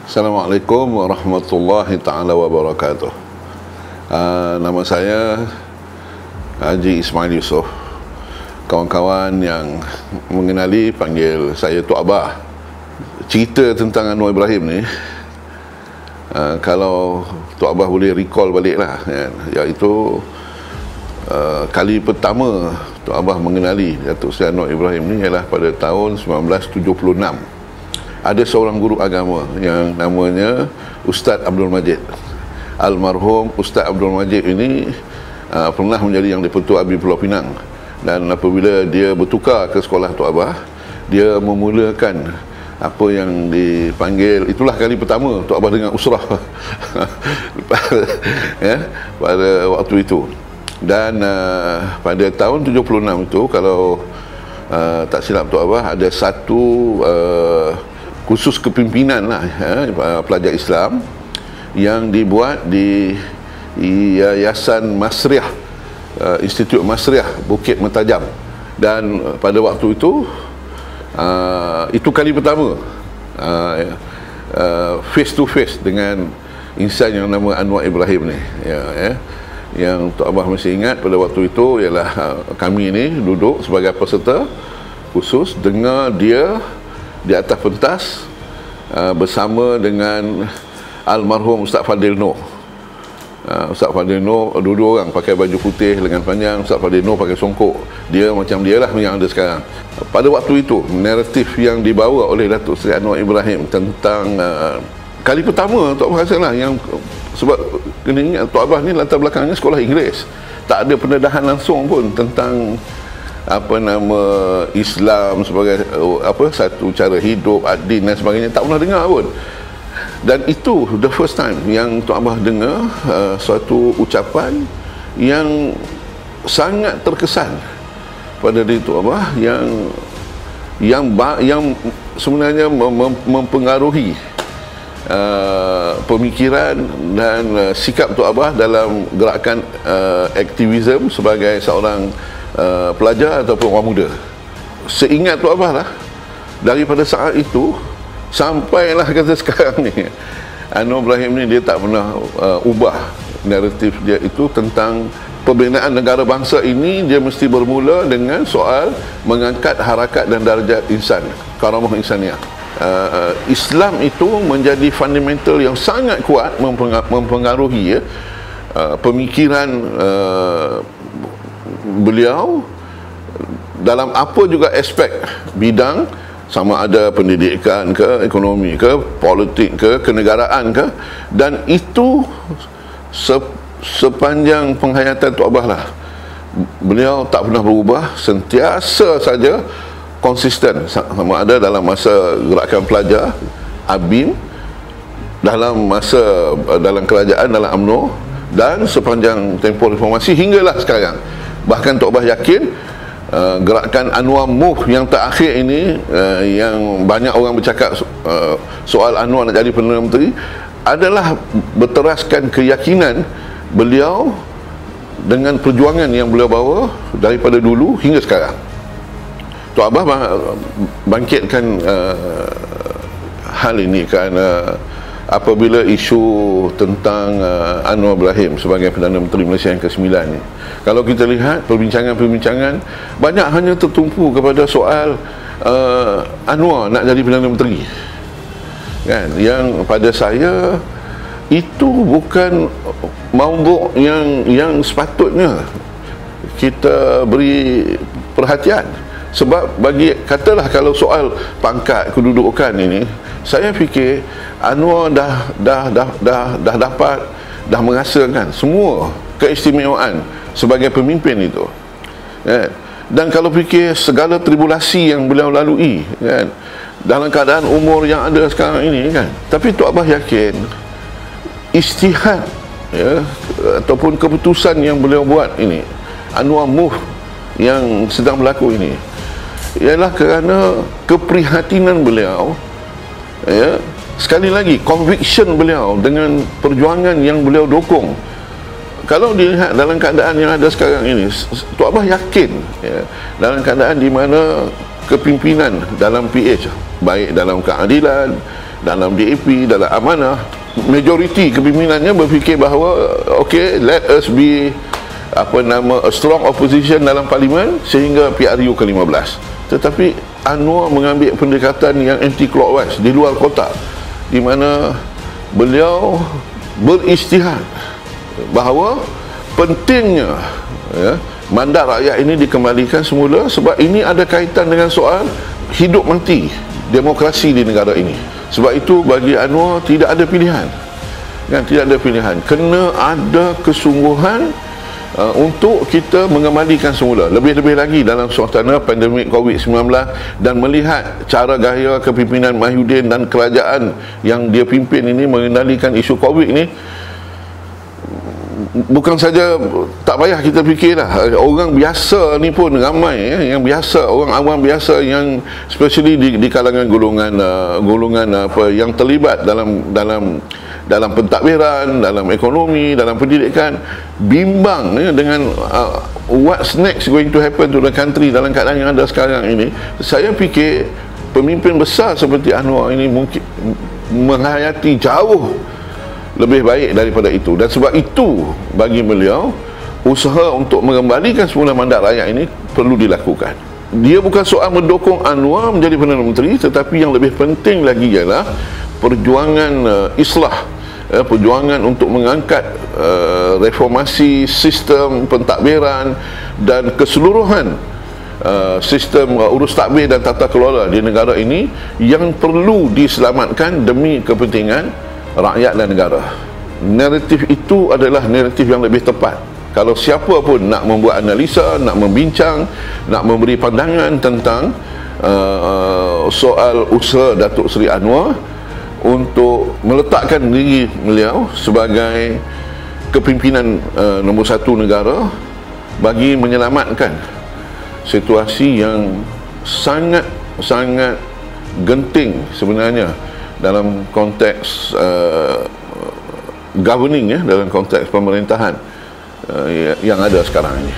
Assalamualaikum warahmatullahi ta'ala wabarakatuh. Nama saya Haji Ismail Yusof. Kawan-kawan yang mengenali panggil saya Tok Abah. Cerita tentang Anwar Ibrahim ni, kalau Tok Abah boleh recall balik lah, iaitu kali pertama Tok Abah mengenali Datuk Seri Anwar Ibrahim ni ialah pada tahun 1976. Ada seorang guru agama yang namanya Ustaz Abdul Majid. Almarhum Ustaz Abdul Majid ini pernah menjadi Yang di-Pertua Abi Pulau Pinang. Dan apabila dia bertukar ke sekolah Tok Abah, dia memulakan apa yang dipanggil, itulah kali pertama Tok Abah dengar usrah pada waktu itu. Dan pada tahun 76 itu, kalau tak silap Tok Abah, ada satu khusus kepimpinan lah, pelajar Islam yang dibuat di Yayasan Masriah, Institut Masriah Bukit Mentajam. Dan pada waktu itu kali pertama face to face dengan insan yang nama Anwar Ibrahim ni, yang Tok Abah masih ingat pada waktu itu ialah kami ni duduk sebagai peserta khusus, dengar dia di atas pentas bersama dengan almarhum Ustaz Fadil Noh. Ustaz Fadil Noh, dua orang pakai baju putih lengan panjang, Ustaz Fadil Noh pakai songkok. Dia macam dia lah yang ada sekarang. Pada waktu itu, naratif yang dibawa oleh Datuk Seri Anwar Ibrahim tentang kali pertama Tok Abah rasa lah, yang sebab kena ingat Tok Abah ni latar belakangnya sekolah Inggeris, tak ada pendedahan langsung pun tentang Islam sebagai satu cara hidup, adin dan sebagainya, tak pernah dengar pun. Dan itu the first time yang Tok Abah dengar suatu ucapan yang sangat terkesan pada diri Tok Abah, yang sebenarnya mempengaruhi pemikiran dan sikap Tok Abah dalam gerakan aktivisme sebagai seorang pelajar ataupun orang muda. Seingat Tok Abah lah, daripada saat itu sampailah kata sekarang ni, Anwar Ibrahim ni dia tak pernah ubah naratif dia itu tentang pembinaan negara bangsa ini. Dia mesti bermula dengan soal mengangkat harakat dan darjat insan, karamah insaniah. Islam itu menjadi fundamental yang sangat kuat, mempengaruhi pemikiran beliau dalam apa juga aspek bidang, sama ada pendidikan ke, ekonomi ke, politik ke, kenegaraan ke. Dan itu sepanjang penghayatan Tok Abah lah, beliau tak pernah berubah, sentiasa saja konsisten, sama ada dalam masa gerakan pelajar ABIM, dalam kerajaan, dalam UMNO, dan sepanjang tempoh reformasi hinggalah sekarang. Bahkan Tok Abah yakin gerakan Anwar Move yang terakhir ini, yang banyak orang bercakap soal Anwar nak jadi Perdana Menteri, adalah berteraskan keyakinan beliau dengan perjuangan yang beliau bawa daripada dulu hingga sekarang. Tok Abah bangkitkan hal ini kerana apabila isu tentang Anwar Ibrahim sebagai Perdana Menteri Malaysia yang ke-9 ni, kalau kita lihat perbincangan-perbincangan banyak hanya tertumpu kepada soal Anwar nak jadi Perdana Menteri, kan? Yang pada saya itu bukan maudhu' yang sepatutnya kita beri perhatian. Sebab katalah kalau soal pangkat kedudukan ini, saya fikir Anwar dah merasakan semua keistimewaan sebagai pemimpin itu, kan? Dan kalau fikir segala tribulasi yang beliau lalui, kan, dalam keadaan umur yang ada sekarang ini, kan, tapi Tok Abah yakin ijtihad, ataupun keputusan yang beliau buat ini, Anwar Move yang sedang berlaku ini, ialah kerana keprihatinan beliau, sekali lagi conviction beliau dengan perjuangan yang beliau dukung. Kalau dilihat dalam keadaan yang ada sekarang ini, Tok Abah yakin, dalam keadaan di mana kepimpinan dalam PH, baik dalam keadilan, dalam DAP, dalam amanah, majoriti kepimpinannya berfikir bahawa okay, let us be a strong opposition dalam parlimen sehingga PRU ke-15. Tetapi Anwar mengambil pendekatan yang anti clockwise di luar kotak, di mana beliau beristihad bahawa pentingnya mandat rakyat ini dikembalikan semula sebab ini ada kaitan dengan soal hidup mati demokrasi di negara ini. Sebab itu bagi Anwar tidak ada pilihan. Tidak ada pilihan. Kena ada kesungguhan untuk kita mengembalikan semula. Lebih-lebih lagi dalam suasana pandemik COVID-19 dan melihat cara gaya kepimpinan Mahyudin dan kerajaan yang dia pimpin ini mengendalikan isu COVID ini, bukan saja tak payah kita fikirlah, orang biasa ni pun ramai yang biasa, orang awam biasa yang especially di kalangan golongan yang terlibat dalam pentadbiran, dalam ekonomi, dalam pendidikan, bimbang dengan what's next going to happen to the country dalam keadaan yang ada sekarang ini. Saya fikir pemimpin besar seperti Anwar ini mungkin menghayati jauh lebih baik daripada itu, dan sebab itu bagi beliau usaha untuk mengembalikan semula mandat rakyat ini perlu dilakukan. Dia bukan soal mendukung Anwar menjadi Perdana Menteri, tetapi yang lebih penting lagi ialah perjuangan islah, perjuangan untuk mengangkat reformasi sistem pentadbiran dan keseluruhan sistem urus tadbir dan tata kelola di negara ini yang perlu diselamatkan demi kepentingan rakyat dan negara. Naratif itu adalah naratif yang lebih tepat. Kalau siapa pun nak membuat analisa, nak membincang, nak memberi pandangan tentang soal usaha Datuk Seri Anwar untuk meletakkan diri beliau sebagai kepimpinan nombor satu negara bagi menyelamatkan situasi yang sangat genting sebenarnya dalam konteks governing, dalam konteks pemerintahan yang ada sekarang ini.